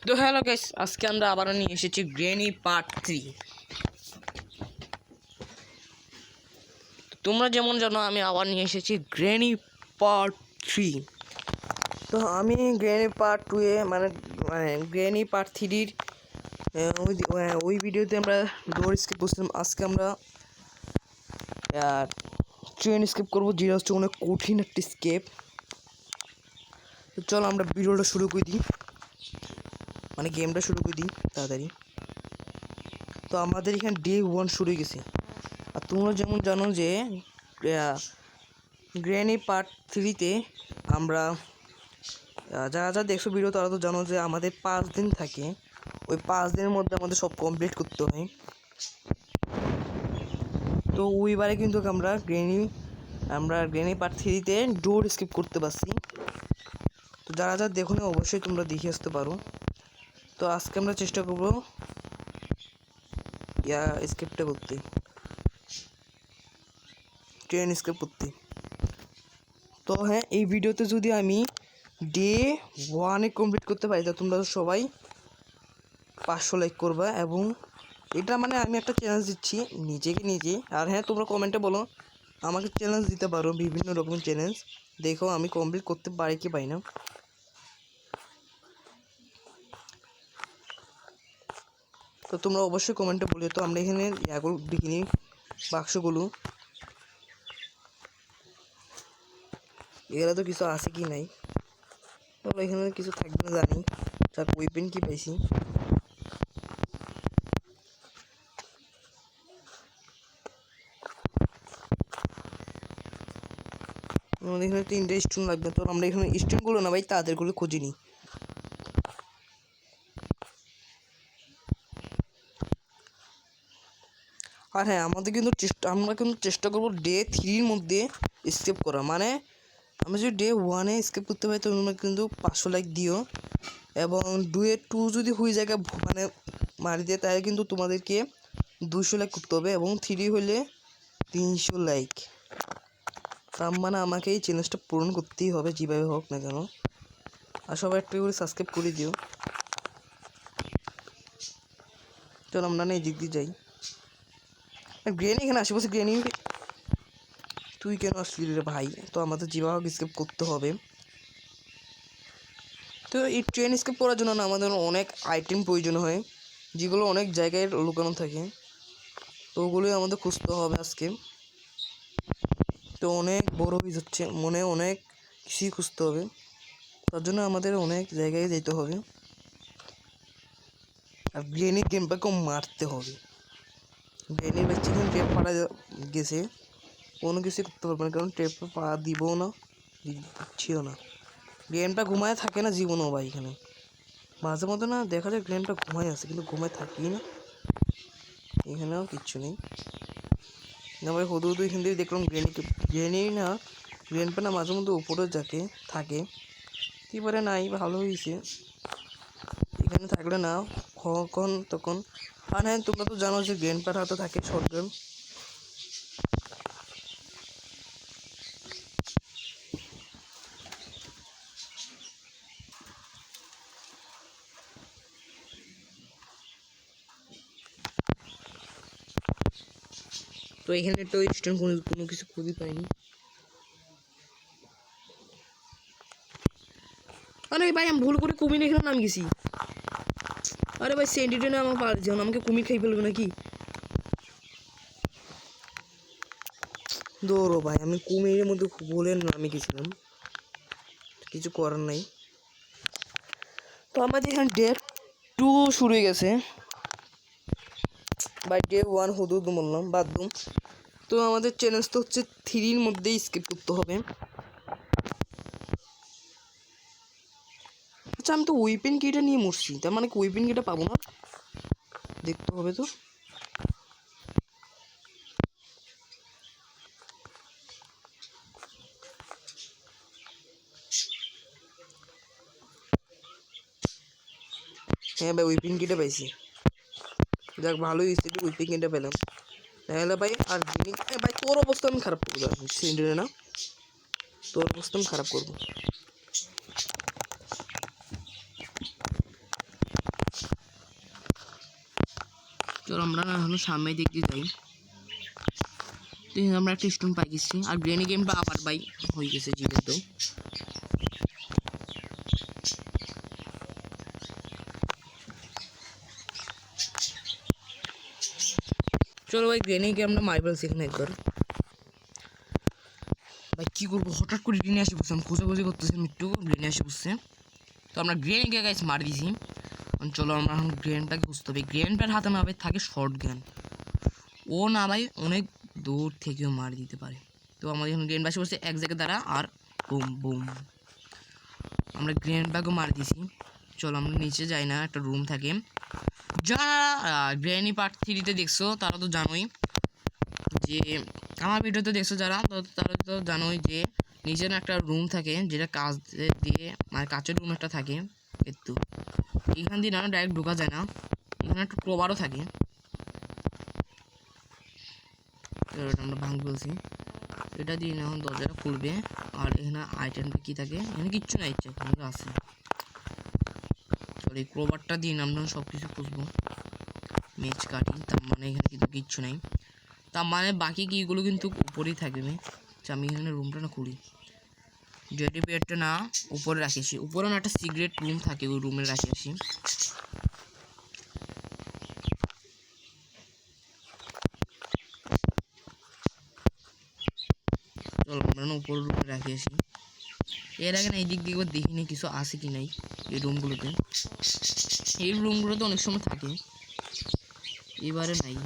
তো hello guys, আজকে আমরা আবারও নিয়ে এসেছি গ্রেনি পার্ট 3। তোমরা যেমন জানো আমি আবার নিয়ে এসেছি গ্রেনি পার্ট 3। তো আমি গ্রেনি পার্ট 2 এ মানে গ্রেনি পার্ট 3-র ওই ভিডিওতে আমরা ডোর স্কিপ করছিলাম। আজকে আমরা ট্রেন স্কিপ করবো, যেটা হচ্ছে অনেক কঠিন একটি স্কেপ। তো চলো আমরা ভিডিওটা শুরু করে দিই, মানে গেমটা শুরু করে দিই তাড়াতাড়ি। তো আমাদের এখানে ডে 1 শুরু হয়ে গেছে। আর তোমরা যেমন জানো যে গ্রেনি পার্ট 3-তে আমরা যারা যারা দেখছো ভিডিও তারা তো জানো যে আমাদের 5 দিন থাকে। ওই 5 দিনের মধ্যে আমাদের সব কমপ্লিট করতে হয়। তো ওইবারে কিন্তু আমরা গ্রেনি পার্ট 3-তে ডোর স্কিপ করতে পারছি। তো যারা যারা দেখো না অবশ্যই তোমরা দেখে আসতে পারো। তো আজকে আমরা চেষ্টা করবো স্কিপটা করতে, ট্রেন স্কিপ করতে। তো হ্যাঁ, এই ভিডিওতে যদি আমি ডে 1 কমপ্লিট করতে পারি তা তোমরা সবাই 500 লাইক করবা। এবং এটা মানে আমি একটা চ্যালেঞ্জ দিচ্ছি নিজেকে নিজে। আর হ্যাঁ, তোমরা কমেন্টে বলো, আমাকে চ্যালেঞ্জ দিতে পারো, বিভিন্ন রকম চ্যালেঞ্জ। দেখো আমি কমপ্লিট করতে পারি কি পারি না। তো তোমরা অবশ্যই কমেন্টে বলো। তো আমরা এখানে ইয়াগুলো দেখিনি, বাক্সগুলো এগুলো তো কিছু আছে কি নাই। তো এখানে কিছু থাকবে না জানি। যাক, ওয়েপেন কি পাইছি। আমাদের এখানে 3টে স্টোন লাগবে। তো আমরা এখানে স্টোনগুলো না ভাই তাদেরগুলো খুঁজে নিই। আর হ্যাঁ, আমরা কিন্তু চেষ্টা করবো ডে 3-র মধ্যে স্কিপ করা। মানে আমরা যদি ডে 1-এ স্কিপ করতে পারি তো তোমরা কিন্তু 500 লাইক দিও। এবং 2 যদি হয়ে যায় মানে মারি দিয়ে, তাহলে কিন্তু তোমাদেরকে 200 লাইক করতে হবে। এবং 3 হলে 300 লাইক। তার মানে আমাকে এই চ্যালেঞ্জটা পূরণ করতেই হবে যেভাবে হোক না কেন। আর সবাই একটু করে সাবস্ক্রাইব করে দিও। চলো আমরা না এই দিক দিয়ে যাই। গ্রেনি এখানে আশেপাশে, গ্রেনি তুই কেন আসলি রে ভাই? তো আমাদের যেভাবে স্কিপ করতে হবে। তো এই ট্রেন স্কিপ করার জন্য না আমাদের অনেক আইটেম প্রয়োজন হয়, যেগুলো অনেক জায়গায় লুকানো থাকে। তো ওগুলোই আমাদের খুঁজতে হবে আজকে। তো অনেক বড় হয়ে যাচ্ছে, মনে অনেক কিছুই খুঁজতে হবে। তার জন্য আমাদের অনেক জায়গায় যেতে হবে। আর গ্রেনি গেমটাকেও মারতে হবে। গ্রেনির বাচ্চা এখানে ট্রেপ পাড়া গেছে, কোনো কিছু করতে পারবে না, কারণ ট্রেপ পা দিবও না, দিচ্ছিও না। গেমটা ঘুমায় থাকে না জীবনও ভাই। এখানে মাঝে মধ্যে না দেখা যায় গেমটা ঘুমায় আছে, কিন্তু ঘুমায় থাকি না। এখানেও কিচ্ছু নেই। ভাই হুদু এখান থেকে দেখলাম গ্রেনি না, গ্রেনপা না মাঝে মধ্যে উপরে যাকে থাকে। এবারে নাই, ভালো হয়েছে এখানে থাকলে না কখন তখন। আর হ্যাঁ, তোমরা তো জানো যে গ্রেনপার হাতে থাকে শর্ট গান। তো এখানে তো স্টোন কোনো কিছু খুঁজে পাইনি। আরে ভাই, আমি ভুল করে কুমির এখানে নাম গেছি। আরে ভাই, সেন্টিটেনে আমার পার যান, আমাকে কুমির খাই ফেলবে নাকি? দৌড়ো ভাই, আমি কুমিরের মধ্যে বলে নামে গেছিলাম, কিছু করার নাই। তো আমাদের এখানে ডে 2 শুরু হয়ে গেছে বাই। ডে 1 হুদুদ বললাম, বাথরুম। তো আমাদের চ্যালেঞ্জ তো হচ্ছে 3-র মধ্যেই স্কিপ করতে হবে। আচ্ছা, আমি তো ওয়েপেন কিটা নিয়ে মরছি, তার মানে কি ওয়েপেন কিটা পাবো না? দেখতে হবে তো। হ্যাঁ ভাই, ওয়েপেন কিটা পাইছি। যাক, ভালোই হয়েছে, একটু ওয়েপেন কিটা পেলাম। তাহলে ভাই আর ভাই তোর অবস্থা আমি খারাপ করবো সিলিন্ডারে না, তোর অবস্থা আমি খারাপ করবো। চলো আমরা এখন সামনের দিক দিয়ে যাই। তো আমরা একটা স্টোন পাই গেছি আর গ্রেনি গেমটা আবার বাই হয়ে গেছে জীবিত। চলো ভাই গ্রেনি গেমটা মার্বেল সেখানে একবার ভাই কী করবো, হঠাৎ করে গ্রেনে আসে বসছে, আমি খোঁজাখুঁজি করতেছি একটু, গ্রেনে আসে বসছে। তো আমরা গ্রেনকে গাইস মার দিয়েছি। চলো আমরা এখন গ্রেনটাকে বুঝতে হবে, গ্রেনটার হাতে না ভাই থাকে শর্ট গান, ও না ভাই অনেক দূর থেকেও মার দিতে পারে। তো আমাদের এখন গ্রেন বাসে বসছে এক জায়গায় দ্বারা আর বুম বুম আমরা গ্রেনটাকে মার দিয়েছি। চলো আমরা নিচে যাই না, একটা রুম থাকে। যারা গ্রেনি পার্ট 3-তে দেখছো তারা তো জানোই, যে আমার ভিডিওতে দেখছো যারা তারা তো জানোই যে নিচে না একটা রুম থাকে যেটা কাঁচ দিয়ে মানে কাঁচের রুম একটা থাকে। একটু এখান দিয়ে না ডাইরেক্ট ঢোকা যায় না, এখানে একটা ক্রোবারও থাকে। আমরা ভাঙ বলছি, এটা দিয়ে না এখন দরজাটা খুলবে। আর এখানে আইটেমটা কী থাকে, এখানে কিচ্ছু নাই, ইচ্ছা এখানে আছে। চলো এই ক্রোবারটা দিয়ে আমরা সব কিছু খুঁজবো, মেজ কাটি, তার মানে এখানে কিন্তু কিচ্ছু নেই, তার মানে বাকি কীগুলো কিন্তু উপরেই থাকবে। আমি এখানে রুমটা না খুলি, জেডি বেডটা না উপরে রাখিয়েছি, উপরে না একটা সিগারেট রুম থাকে, ওই রুমে রাখিয়েছি। চলো আমরা না উপরের রুমে রাখিয়েছি। এর আগে না এই দিক দিয়ে দেখিনি কিছু আছে কি নাই এই রুমগুলোতে, এই রুমগুলোতে অনেক সময় থাকে, এবারে নাই।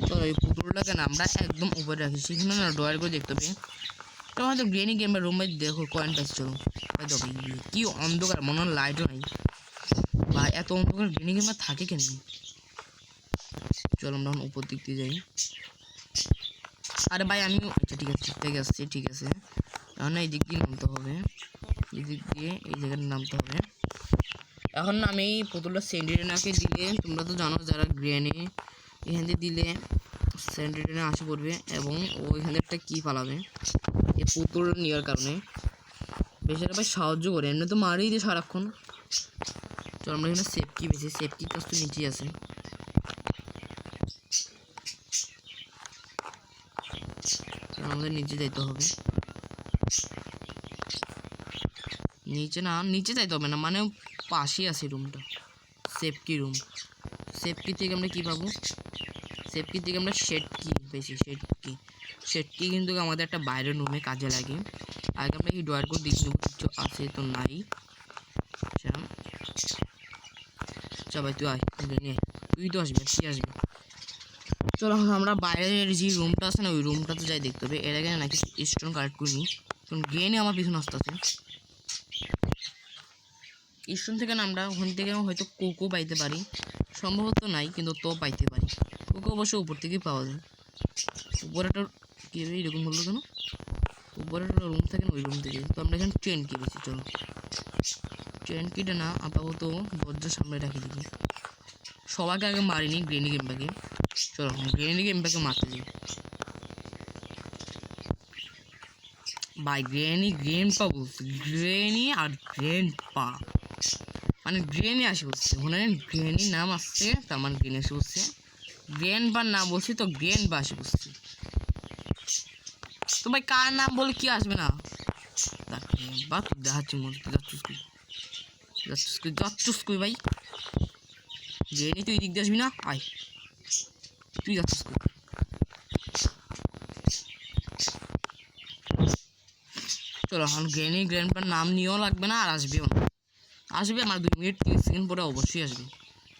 তো এই পুতুলটাকে না আমরা একদম উপরে রাখি, সেখানে না ড্রয়ার করে দেখতে হবে। তো হয়তো গ্রেনি গেমের রুম ভাই দেখো কয়েন পাচ্ছি। চলো ভাই দেখো কি অন্ধকার, মনে হয় লাইটও নাই ভাই, এত অন্ধকার গ্রেনি গেমার থাকে কেন। চলো আমরা উপর দিক দিয়ে যাই। আরে ভাই আমি আচ্ছা ঠিক আছে, ঠিকঠাক আসছি, ঠিক আছে। এখন না এই দিক দিয়ে নামতে হবে, এই দিক দিয়ে এই জায়গায় নামতে হবে। এখন না আমি পুতুলটা সেন্টিনেলাকে দিলে, তোমরা তো জানো যারা গ্রেনে এখান দিয়ে দিলে সেন্টিনেলা আসে পড়বে এবং ও এখানে একটা কি পালাবে এই পুতুল নেওয়ার কারণে। বেচারা ভাই সাহায্য করে, এমনি তো মারিয়ে দিয়ে সারাক্ষণ। চল আমরা এখানে সেফ কি পেয়েছি, সেফ কি কাজ তো নিচেই আছে। আমাদের নিচে যাইতে হবে, নিচে না নিচে যাইতে হবে না, মানে পাশেই আছে রুমটা, সেফ কি রুম। সেফ কি থেকে আমরা কী পাবো, সেফ কি থেকে আমরা শেড কি পেয়েছি, শেড কি কিন্তু আমাদের একটা বাইরের রুমে কাজে লাগে। আগে আমরা এই ড্রয়ার করে দেখি কিছু আছে তো নাই। আচ্ছা ভাই তুই আয়, তুই তো আসবি, কি আসবি। চলো আমরা বাইরের যে রুমটা আছে না ওই রুমটাতে যাই দেখতে হবে। এর আগে নাকি স্টোন কালেক্ট করিনি, কারণ গেনে আমার পিছনে আসতে আছে। স্টোন থেকে না আমরা ওখান থেকে হয়তো কোকো পাইতে পারি, সম্ভবত নাই কিন্তু তো পাইতে পারি। কোকো অবশ্য উপর থেকেই পাওয়া যায়। উপরে একটা কী এরকম বললো কেন, উপরে একটা রুম থাকে না ওই রুম থেকে। তো আমরা এখানে ট্রেন কি বেশি, চলো ট্রেন কিটা না আপাতত দরজার সামনে রাখি দিবি। সবাইকে আগে মারিনি গ্রেনি গেমটাকে, চলো গ্রেনি গেমটাকে মারতে দিই ভাই। গ্রেনি গ্রেন পা বলছি, গ্রেনি আর গ্রেন পা মানে গ্রেনি আসে বলছে, মনে হয় গ্রেনির নাম আসছে তার মানে গ্রেন এসে বলছে, গ্রেন বার নাম বলছি তো গ্রেন বা আসে বলছি। তো ভাই কার নাম বলে কি আসবে না, বা দেখাচ্ছি মনে যাচ্ছিস কই ভাই। গ্রেনি তুই দিক দিয়ে আসবি না, আয় তুই যাচ্ছিস কই। চলো এখন গ্রেনি গ্র্যান্ডপার নাম নিয়েও লাগবে না আর আসবেও না, আসবে আমার 2 মিনিট 30 সেকেন্ড পরে অবশ্যই আসবে,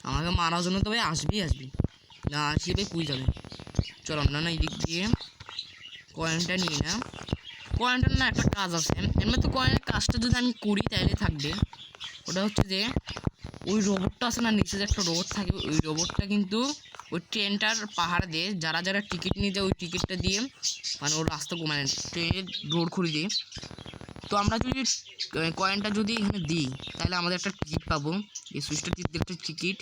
আমাকে মারার জন্য তো ভাই আসবেই না আসবে পুই যাবে। চলো আমরা না এই দিক দিয়ে কয়েনটা নিই না, কয়েনটার না একটা কাজ আছে, এমনি তো কয়েনের কাজটা যদি আমি করি তাহলে থাকবে। ওটা হচ্ছে যে ওই রোবটটা আছে না নিচে যে একটা রোবট থাকে, ওই রোবটটা কিন্তু ওই ট্রেনটার পাহাড় দিয়ে যারা যারা টিকিট নিয়ে যায় ওই টিকিটটা দিয়ে মানে ওর রাস্তা মানে ট্রেনের রোড খুলে দিয়ে। তো আমরা যদি কয়েনটা যদি এখানে দিই তাহলে আমাদের একটা টিকিট পাবো, এই সুইচটা টিপ দিয়ে একটা টিকিট,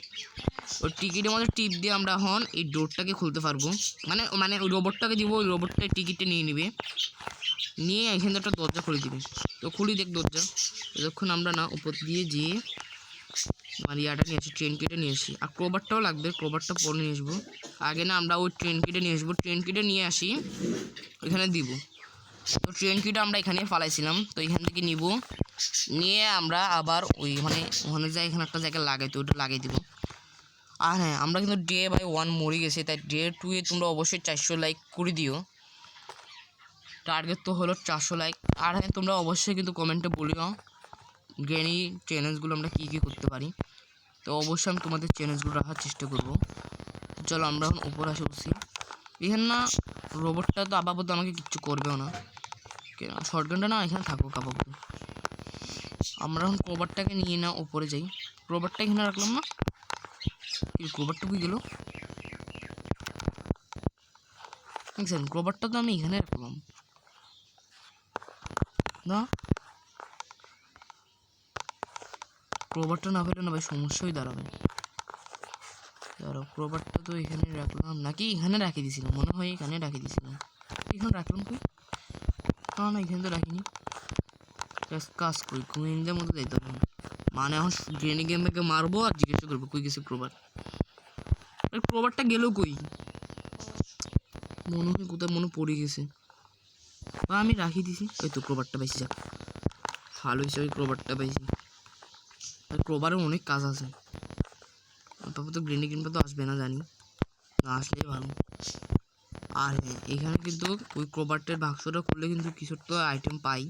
ওই টিকিটের মধ্যে টিপ দিয়ে আমরা এখন এই ডোরটাকে খুলতে পারবো। মানে ওই রোবটটাকে দিব, ওই রোবটটা টিকিটটা নিয়ে নেবে, নিয়ে এখানে একটা দরজা খুলে দিবে। তো খুলি দেখ দরজা, যখন আমরা না উপর দিয়ে যেয়ে আমার ইয়াটা নিয়ে আসি, ট্রেন কেটে নিয়ে আসি। আর ক্রোবারটাও লাগবে, ক্রোবারটা পরে নিয়ে আসবো। আগে না আমরা ওই ট্রেন কেটে নিয়ে আসবো, ট্রেন কেটে নিয়ে আসি ওইখানে দিব। তো ট্রেন কিটা আমরা এখানে ফালাইছিলাম, তো এখান থেকে নিব, নিয়ে আমরা আবার ওইখানে ওখানে যাই, এখানে একটা জায়গায় লাগাই, তো ওটা লাগিয়ে দিব। আর হ্যাঁ, আমরা কিন্তু ডে বাই 1 মরে গেছি, তাই ডে 2 এ তোমরা অবশ্যই 400 লাইক করে দিও। টার্গেট তো হলো 400 লাইক। আর হ্যাঁ, তোমরা অবশ্যই কিন্তু কমেন্টে বলিও গ্রেনি চ্যালেঞ্জগুলো আমরা কী কী করতে পারি। তো অবশ্যই আমি তোমাদের চ্যালেঞ্জগুলো রাখার চেষ্টা করব। চলো আমরা এখন উপরে আসে বসি। এখানে না রোবটটা তো আপাতত আমাকে কিচ্ছু করবেও না, শর্টগানটা না এখানে থাকুক আপাতত। আমরা এখন ক্রোবারটাকে নিয়ে না উপরে যাই। ক্রোবারটা এখানে রাখলাম না, ক্রোবারটা কই গেল? দেখছেন, ক্রোবারটা তো আমি এখানে রাখলাম না। ক্রোবারটা না পেলে না ভাই সমস্যাই দাঁড়াবে। ক্রোবারটা তো এখানে রাখলাম নাকি এখানে রাখি দিয়েছিলাম, মনে হয় এখানে রাখি দিয়েছিলাম। এখানে রাখলাম কই? না না, এখানে তো রাখিনি। কাজ করি গোয়েন্দার মতো যাইতে হবে, মানে এখন গ্রেনি গেমকে মারবো আর জিজ্ঞাসা করবো কই গেছে ক্রোবার। ক্রোবারটা গেল কই? মনে হয় কোথায় মনে পড়ে গেছে, বা আমি রাখি দিছি। ওই তো ক্রোবারটা পাইছি, যাক ভালো হিসাবে ক্রোবারটা পাইছি। ক্রোবারের অনেক কাজ আছে, তারপর তো গ্রেনি গেমটা তো আসবে না জানি, না আসলেই ভালো। আর হ্যাঁ, এখানে কিন্তু ওই ক্রোবারটার বাক্সটা খুললে কিন্তু কিছু তো আইটেম পাই,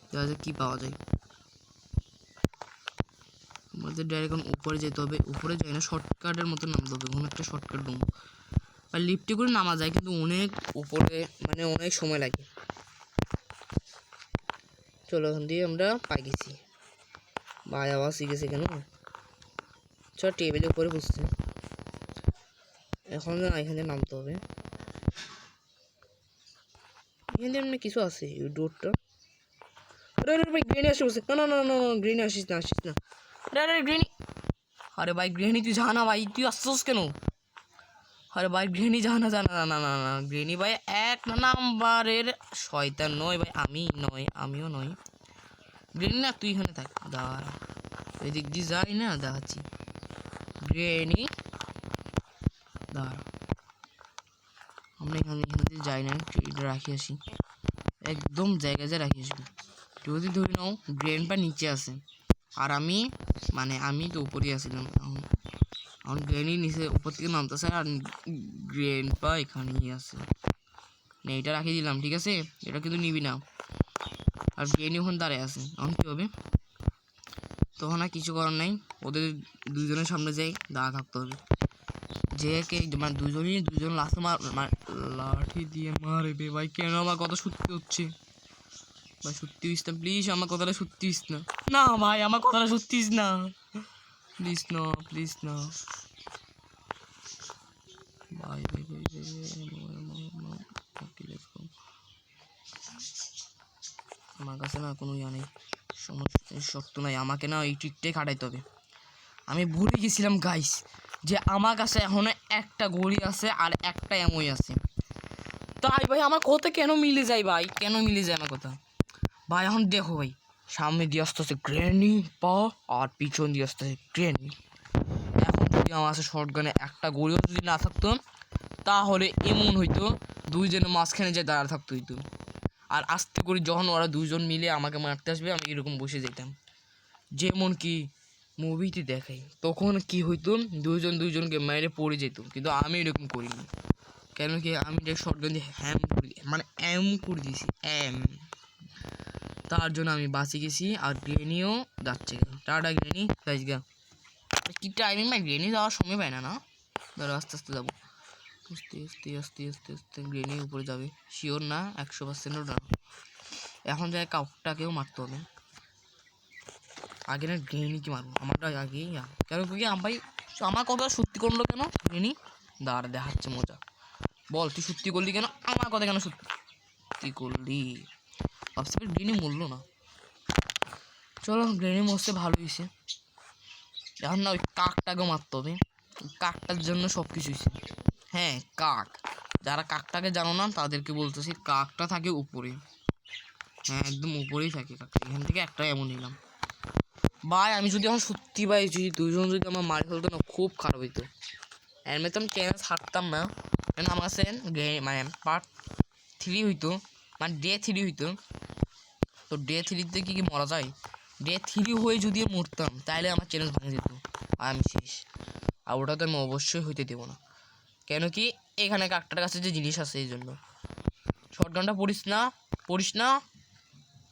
দেখা যায় কী পাওয়া যায়। আমাদের ডাইরেক্ট উপরে যেতে হবে, উপরে যাই না, শর্টকাটের মতো নামতে হবে, কোনো একটা শর্টকাট নেব। আর লিফটে করে নামা যায় কিন্তু অনেক উপরে, মানে অনেক সময় লাগে। চলো ওখান দিয়ে আমরা পাই গেছি, ভাই আওয়াজ শিখেছে কেন? চল টেবিলের উপরে বসছে, এখন না এখানে নামতে হবে। এখানে এমনি কিছু আছে, এই ডোরটা। আরে আরে ভাই গ্রেনি আসে বসে, না না না না গ্রেনি আসিস না, আসিস না। আরে আরে গ্রেনি, আরে ভাই গ্রেনি তুই যা না ভাই, তুই আসছিস কেন? আরে ভাই গ্রেনি জানা জানা না না না না, গ্রেনি ভাই 1 নাম্বারের শয়তান নয় ভাই, আমি নয়, আমিও নয়। গ্রেনি না তুই এখানে থাক, দাঁড়া এদিক দিয়ে যাই না, দেখাচ্ছি। গ্রেনি দাঁড়া, আমরা এখানে দিয়ে যাই না, এটা রাখি আসি, একদম জায়গায় যা রাখি আসবি। যদি ধরে নাও গ্রেনটা নিচে আছে আর আমি, মানে আমি তো উপরেই আসছিলাম, এখন গ্রেনি নিচে উপর থেকে নামতেছে আর গ্রেনপা এখানেই আছে। এইটা রাখি দিলাম, ঠিক আছে, এটা কিন্তু নিবি না। আর গ্রেনি ওখানে দাঁড়ায় আছে, এখন কী হবে? তখন আর কিছু করার নাই, ওদের দুজনের সামনে যাই, দাঁড়া থাকতে হবে। যে কে মানে দুজন লাস্টে লাঠি দিয়ে মারবে ভাই। কেন আমার কথা সত্যি হচ্ছে ভাই? সত্যি হইস না প্লিজ, আমার কথাটা সত্যি হইস না। না ভাই আমার কথাটা সত্যি হইস না, প্লিজ না, প্লিজ না ভাই ভাই ভাই আমার কাছে না কোনো ইয়া নেই, শক্ত নাই, আমাকে না এই ট্রিকটাই খাটাইতে হবে। আমি ভুলে গেছিলাম গাইস যে আমার কাছে এখনো একটা গড়ি আছে আর একটা এমই আছে। তাই ভাই আমার কথা কেন মিলে যায় ভাই, কেন মিলে যায় আমার কথা ভাই? এখন দেখো ভাই, সামনে দিয়ে আসতেছে গ্রেনি পা আর পিছন দিয়ে আসতেছে গ্রেনি। এখন যদি আমার কাছে শর্টগানে একটা গড়িও যদি না থাকতো, তাহলে এমন হইতো দুইজনের মাঝখানে যে দাঁড়া থাকতো হইতো। আর আস্তে করে যখন ওরা দুইজন মিলে আমাকে মারতে আসবে, আমি এরকম বসে যেতাম, যেমন কি মুভিতে দেখাই। তখন কি হইতো, দুইজনকে মেরে পড়ে যেত, কিন্তু আমি এরকম করিনি। কেন কি আমি শর্টগান দিয়ে হ্যাম করে, মানে এম করে দিয়েছি, তার জন্য আমি বাঁচে গেছি। আর গ্রেনিও যাচ্ছে, টাটা গ্রেনি, গাইজ গা কি টাইমিং ভাই, গ্রেনি যাওয়ার সময় পায় না, না ধরো আস্তে আস্তে যাবো, আস্তে আস্তে আস্তে আস্তে আস্তে গ্রেনি উপরে যাবে, শিওর না 100%ও না। এখন যায় কাউটাকেও মারতে হবে, আগে না গ্রেনিকে মারবো, আমারটা আগেই। কেন কি ভাই আমার কথা সত্যি করলো কেন গ্রেনি? দাঁড়া দেখাচ্ছে মজা, বল তুই সত্যি করলি কেন? আমার কথা কেন সত্যি করলি? ভাবছি গ্রেনি মরলো না। চলো গ্রেনি মরছে, ভালো হয়েছে। এখন না ওই কাকটাকে মারতে হবে, কাকটার জন্য সব কিছু হয়েছে। হ্যাঁ কাক, যারা কাকটাকে জানো না তাদেরকে বলতেছি, কাকটা থাকে উপরে, হ্যাঁ একদম উপরেই থাকে কাকা, এখান থেকে একটা এমন নিলাম ভাই। আমি যদি আমার সত্যি ভাই যদি দুজন যদি আমার মারি ফেলতো না খুব খারাপ হইতো। এর তো আমি চ্যালেঞ্জ হারতাম না, কারণ আমার কাছে মানে পার্ট 3 হইতো, মানে ডে 3 হইতো। তো ডে 3-তে কি মরা যায়? ডে 3 হয়ে যদি মরতাম তাহলে আমার চ্যালেঞ্জ ভাঙে যেত আর আমি শেষ। আর ওটা তো আমি অবশ্যই হইতে দেবো না, কেন কি এখানে কাকটার কাছে যে জিনিস আছে এই জন্য। শটগানটা পড়িস না, পড়িস না,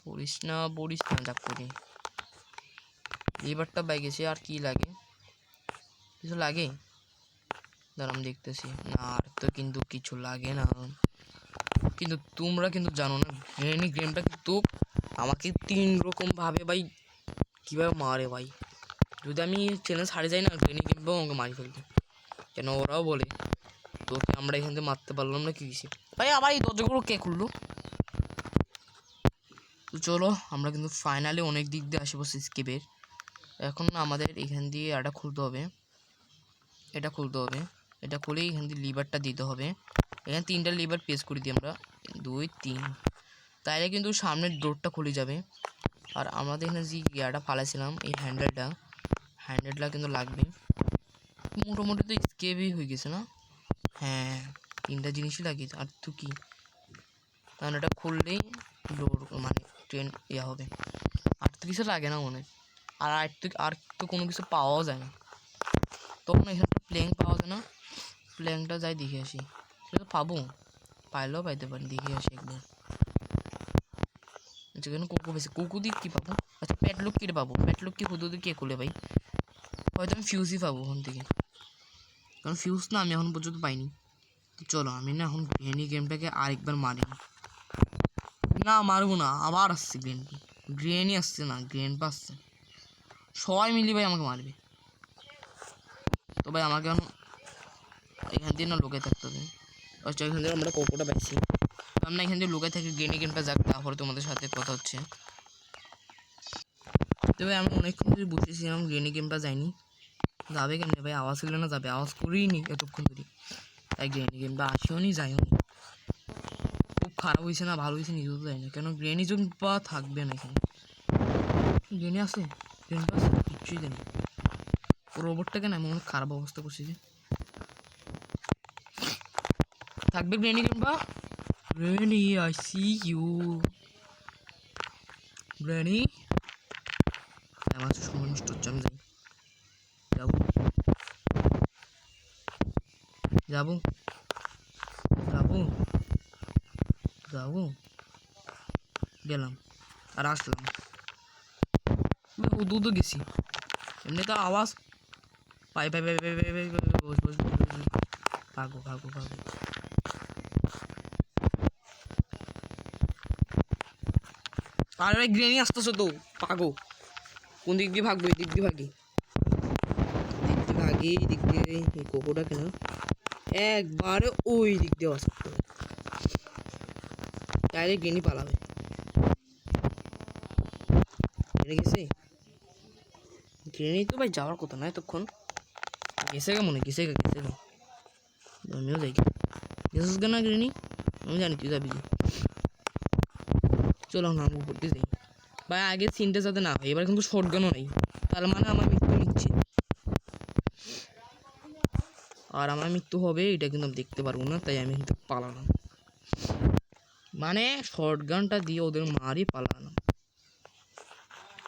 পড়িস না, পড়িস না, যাক করি। লিভারটা বাইকেছে, আর কি লাগে? কিছু লাগে? দাঁড়াম দেখতেছি না, আর তো কিন্তু কিছু লাগে না। কিন্তু তোমরা কিন্তু জানো না গ্রেনি গেমটা কিন্তু আমাকে 3 রকম ভাবে ভাই কীভাবে মারে ভাই। যদি আমি চ্যালেঞ্জ হারে যাই না, গ্রেনি গেমটাও আমাকে মারি ফেলবে, কেন ওরাও বলে তোকে আমরা এখান থেকে মারতে পারলাম না, কি কিছু ভাই। আবার এই দরজাগুলো কে খুললো? তো চলো আমরা কিন্তু ফাইনালি অনেক দিক দিয়ে আসবো স্কেপের। এখন আমাদের এখান দিয়ে এটা খুলতে হবে, এটা খুলতে হবে, এটা খুলেই এখান দিয়ে লিভারটা দিতে হবে। এখানে 3টা লিভার প্রেস করে দিই আমরা, 2 3, তাইলে কিন্তু সামনের ডোরটা খুলে যাবে। আর আমাদের এখানে যে ইয়াটা ফালাইছিলাম এই হ্যান্ডেলটা কিন্তু লাগবে। মোটামুটি তো স্কেপই হয়ে গেছে না? হ্যাঁ 3টা জিনিসই লাগিয়েছে। আর তো কি, কারণ এটা খুললেই ডোর মানে ট্রেন ইয়া হবে। আর তো কিছু লাগে না মনে হয়। আর তো কোনো কিছু পাওয়াও যায় না। তখন এখানে প্লেন পাওয়া যায় না, প্লেনটা যাই দেখে আসি। সেটা তো পাবো, পাইলেও পাইতে পারি, দেখে আসি একবার। যেখানে কোকো পেয়েছে, কোকো দিয়ে কী পাবো? আচ্ছা প্যাটলক কী পাবো? প্যাটলক কি হুদু কে খুলে ভাই? হয়তো আমি ফিউজই পাবো ওখান থেকে, কারণ ফিউজ না আমি এখন পর্যন্ত পাইনি। তো চলো আমি না এখন গ্রেনি গেমটাকে আরেকবার মারি। না মারবো না, আবার আসছে গ্রেনপি। গ্রেনই আসছে না, গ্রেনপা আসছে। সবাই মিলি ভাই আমাকে মারবে। তো ভাই আমাকে এখন এখান দিয়ে না লুকাই থাকতে হবে। আচ্ছা এখান থেকে আমরা কোকোটা পাইছি, আমরা এখান থেকে লুকাই থাকি, গ্রেনি গেমটা যাক, তারপরে তোমাদের সাথে কথা হচ্ছে। তবে আমি অনেকক্ষণ ধরে বসেছিলাম, গ্রেনি গেমটা যায়নি। যাবে কেমনি ভাই? আওয়াজ হলে না যাবে, আওয়াজ করেই নি এতক্ষণ ধরে। তাই গ্রেনি গেমটা আসেও নি যাইও নি। খুব খারাপ হয়েছে না ভালো হয়েছে নিজেও তো যাই না, কেন গ্রেনি গেমটা থাকবে না এখানে। গ্রেনি আছে, গ্রেনি আছে, কিচ্ছুই জানি। রোবটটাকে না এমন খারাপ অবস্থা করছে যে। থাকবে গ্রেনি গেমটা। Granny I see you. Granny আমার সময় নষ্ট হচ্ছে, আমি যাই। যাবো যাবো যাবো যাবো, গেলাম আর আসলাম, উদু গেছি। এমনি তো আওয়াজ পাই পাই পাই পাই পাই পাই, বস বস ভাগো ভাগো ভাগো। আরে ভাই গ্রেনি আসতেছো তো, পাগো। কোন দিক দিয়ে ভাগবো? এই দিক দিয়ে ভাগি, দিক দিয়ে ভাগি, দিক দিয়ে এই কোকোটা কেন একবারে ওই দিক দিয়ে আসতে হবে, তাইলে গ্রেনি পালাবে। গ্রেনি গেছে, গ্রেনি তো ভাই যাওয়ার কথা নয় তখন। গেছে গে মনে, গেছে গে, গেছে গে। আমিও যাই, গেছিস গে না গ্রেনি? আমি জানি তুই যাবি। চলো না আমি উপর দিয়ে যাই ভাই, আগে সিনটা যাতে না হয়। এবার কিন্তু শটগানও নাই, তার মানে আমার মৃত্যু নিচ্ছে। আর আমার মৃত্যু হবে এটা কিন্তু আমি দেখতে পারবো না, তাই আমি কিন্তু পালালাম। মানে শটগানটা দিয়ে ওদের মারি পালালাম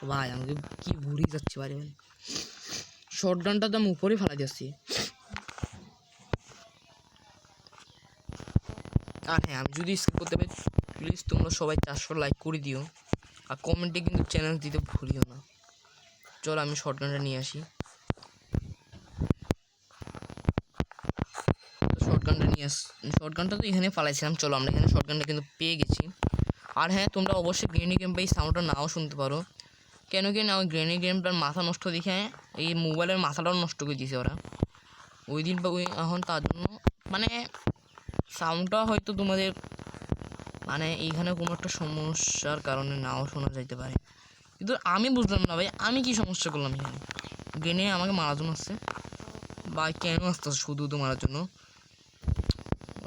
ভাই। আমাকে কি ভুড়ি যাচ্ছে বারে বারে। শটগানটা তো আমি উপরে ফেলা যাচ্ছি। আর হ্যাঁ আমি যদি স্কিপ করতে পারি, প্লিজ তোমরা সবাই 400 লাইক করে দিও, আর কমেন্টে কিন্তু চ্যালেঞ্জ দিতে ভুলিও না। চলো আমি শটগানটা নিয়ে আসি। শটগানটা তো এখানে ফালাইছিলাম। চলো আমরা এখানে শটগানটা কিন্তু পেয়ে গেছি। আর হ্যাঁ তোমরা অবশ্যই গ্রেনি গেম বা এই সাউন্ডটা নাও শুনতে পারো, কেন কি না ওই গ্রেনি গেমটার মাথা নষ্ট দেখে এই মোবাইলের মাথাটাও নষ্ট করে দিয়েছে ওরা ওই দিন বা ওই এখন, তার জন্য মানে সাউন্ডটা হয়তো তোমাদের মানে এইখানে কোনো একটা সমস্যার কারণে নাও শোনা যাইতে পারে। কিন্তু আমি বুঝলাম না ভাই, আমি কি সমস্যা করলাম এখানে? গ্রেনি আমাকে মারার জন্য আসছে বা কেন আসতেছে? শুধু তো মারার জন্য।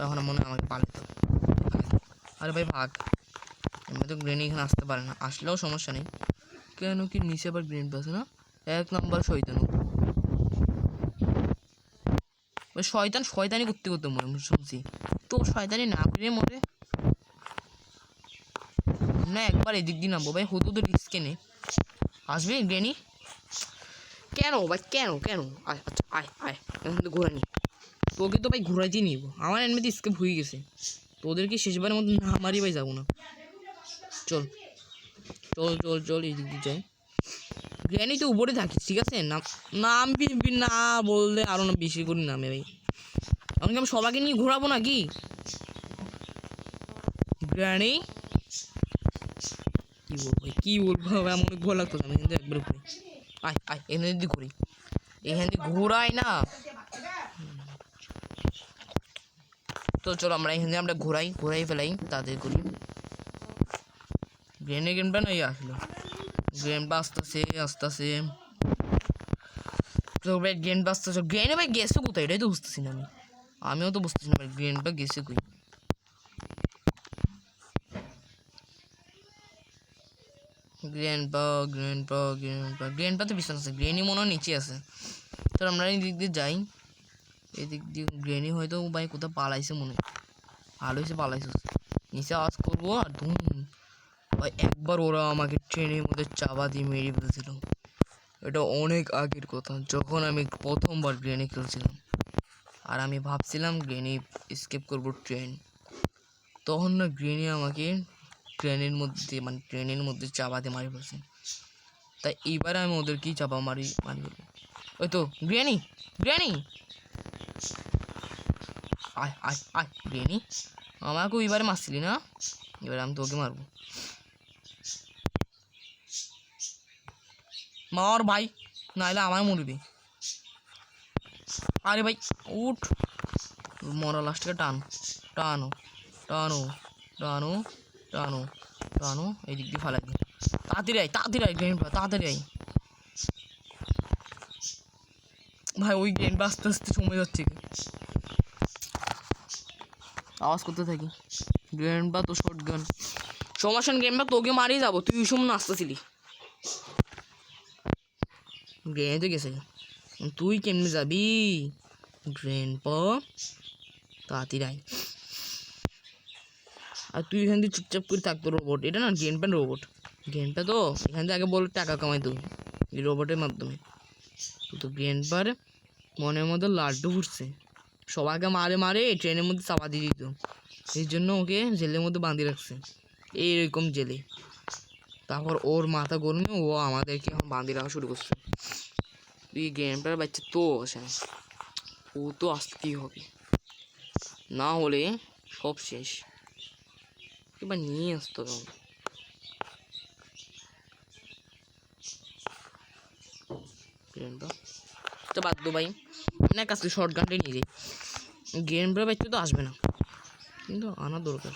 এখন মনে হয় আমাকে পালাতে হবে। আরে ভাই ভাগ, এমনি তো গ্রেনি এখানে আসতে পারে না, আসলেও সমস্যা নেই। কেন কি নিচে আবার গ্রেন পাচ্ছে না? 1 নাম্বার শয়তান। ওই শয়তানি করতে করতে মরে শুনছি তো, শয়তানি না করে মরে না। একবার এদিক দিয়ে নামবো ভাই, হতো তো রিস্কে নে। আসবি গ্রেনি? কেন ভাই কেন কেন? আয় আচ্ছা আয় আয়, এখন তো ঘোরা নি। তোকে তো ভাই ঘোরাইতেই নিব, আমার এমনিতে স্কেপ হয়ে গেছে। তোদেরকে শেষবারের মতো না মারি ভাই যাবো না। চল চল চল চল, এই দিক দিয়ে যাই। গ্র্যানি তো উপরে থাকিস, ঠিক আছে? নামবি না বললে আরো না বেশি করে নামে ভাই। এমনকি আমি সবাইকে নিয়ে ঘোরাবো নাকি? গ্র্যানি কি বলবো ভাই, কি বলবো ভাই, আমার অনেক ভয় লাগতো। আমি কিন্তু একবার ঘুরি। আয় আয়, এখান দিয়ে ঘুরি, এখান দিয়ে ঘোরাই না। তো চলো আমরা এখান দিয়ে আমরা ঘোরাই ফেলাই, তাদের করি। গেমটা না আসলো, গেমটা আসতেছে। তো ভাই গেমটা আসতেছে, গ্রেনে ভাই গেছে কোথায় এটাই তো বুঝতেছি না আমিও তো বুঝতেছি না ভাই, গ্রেনটা গেছে কই? গ্রেনপা তো পিছনে আছে, গ্রেনি মনে হয় নিচে আছে। তো আমরা এই দিক দিয়ে যাই, এদিক দিয়ে গ্রেনি হয়তো ভাই কোথাও পালাইছে মনে হয়। ভালো হয়েছে পালাইছে, নিচে আওয়াজ করবো আর ধুম ভাই। একবার ওরা আমাকে ট্রেনের মধ্যে চাপা দিয়ে মেরে ফেলেছিল। এটা অনেক আগের কথা, যখন আমি প্রথমবার গ্রেনি খেলছিলাম আর আমি ভাবছিলাম গ্রেনি স্কেপ করবো ট্রেন। তখন না গ্রেনি আমাকে ট্রেনের মধ্যে চাপাতে মারি ফেলছে। তাই এইবারে আমি ওদেরকেই চাপা মারি ফেলবো। ওই তো গ্রেনি আয় আয় আয় গ্রেনি, আমাকে ওইবারে মারছিলি না, এবারে আমি তোকে মারবো। মার ভাই, নাহলে আমার মরবি। আরে ভাই উঠ, মরা লাস্টকে টানো টানো টানো টানো টানো, এই দিক দিয়ে ফালাই দিই। তাড়াতাড়ি আয় গ্রেন, তাড়াতাড়ি আয় ভাই। ওই গ্রেন আস্তে আস্তে সময় যাচ্ছে, আওয়াজ করতে থাকি। গ্রেন বা তো শর্ট গান সমস্যা, গ্রেন বা তোকে মারিয়ে যাবো, তুই ওই সময় আসতেছিলি। গ্রেনে তো গেছে, তুই কেমনে যাবি? গ্রেন তাড়াতাড়ি আয়। আর তুই এখান দিয়ে চুপচাপ করে থাকতো। রোবট এটা না, গ্রেন রোবট। গ্রেনটা তো এখান থেকে আগে বলে টাকা কামাই তো এই রোবটের মাধ্যমে। তো গ্রেনপার মনের মধ্যে লাড্ডু ফুটছে, সবাইকে মারে মারে ট্রেনের মধ্যে চাপা দিয়ে দিত। এই জন্য ওকে জেলের মধ্যে বাঁধিয়ে রাখছে, এইরকম জেলে। তারপর ওর মাথা গরমে ও আমাদেরকে এখন বাঁধিয়ে রাখা শুরু করছে। তুই গ্রেনপার বাচ্চা তো আসে, ও তো আসতেই হবে, না হলে সব শেষ। এবার নিয়ে আসতো তো বাধ্য ভাই না, কাছে শর্ট গানটাই নিয়ে যাই। গেম প্লে বাচ্চা তো আসবে না, কিন্তু আনা দরকার।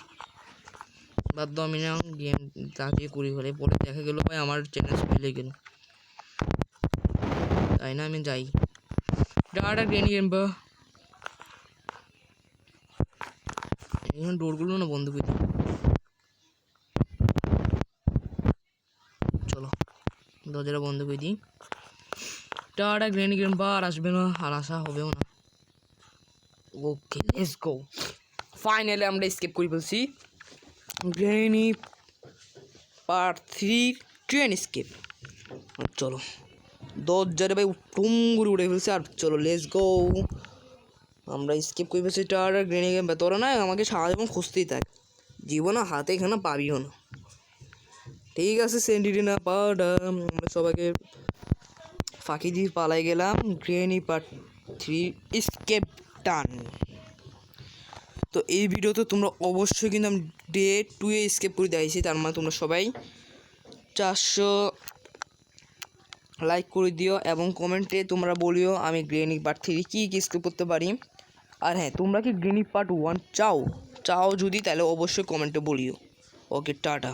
বাধ্য আমি না গেম তাকে করি ফেলে, পরে দেখা গেলো ভাই আমার চ্যালেঞ্জ ফেলে গেল। তাই না আমি যাই ডাটা গ্রেনি গেম বা এখন ডোরগুলো না বন্ধ করে দিই। চলো দরজাটা বন্ধ করে দিই। টাটা গ্রেনি গেম বা আর আসবে না, আর আসা হবেও না। ওকে লেটস গো, ফাইনালি আমরা স্কেপ করে ফেলছি গ্রেনি পার্ট 3 ট্রেন স্কেপ। চলো দরজারে ভাই টুম করে উঠে ফেলছি, আর চলো লেটস গো আমরা স্কেপ করে ফেলছি। টাটা গ্রেনি গেম বা তোরা না আমাকে সারা জীবন খুঁজতেই থাক, জীবনে হাতে এখানে পাবিও না। ঠিক আছে সেন্টিনা পাউডা, আমরা সবাইকে ফাঁকি দিয়ে পালাই গেলাম। গ্রেনি পার্ট 3 স্কেপ ডান। তো এই ভিডিওতে তোমরা অবশ্যই কিন্তু আমি ডে 2 স্কেপ করে দিয়েছি, তার মানে তোমরা সবাই 400 লাইক করে দিও এবং কমেন্টে তোমরা বলিও আমি গ্রেনি পার্ট 3 কী কী স্কেপ করতে পারি। আর হ্যাঁ, তোমরা কি গ্রেনি পার্ট 1 চাও যদি, তাহলে অবশ্যই কমেন্টে বলিও। ওকে টাটা।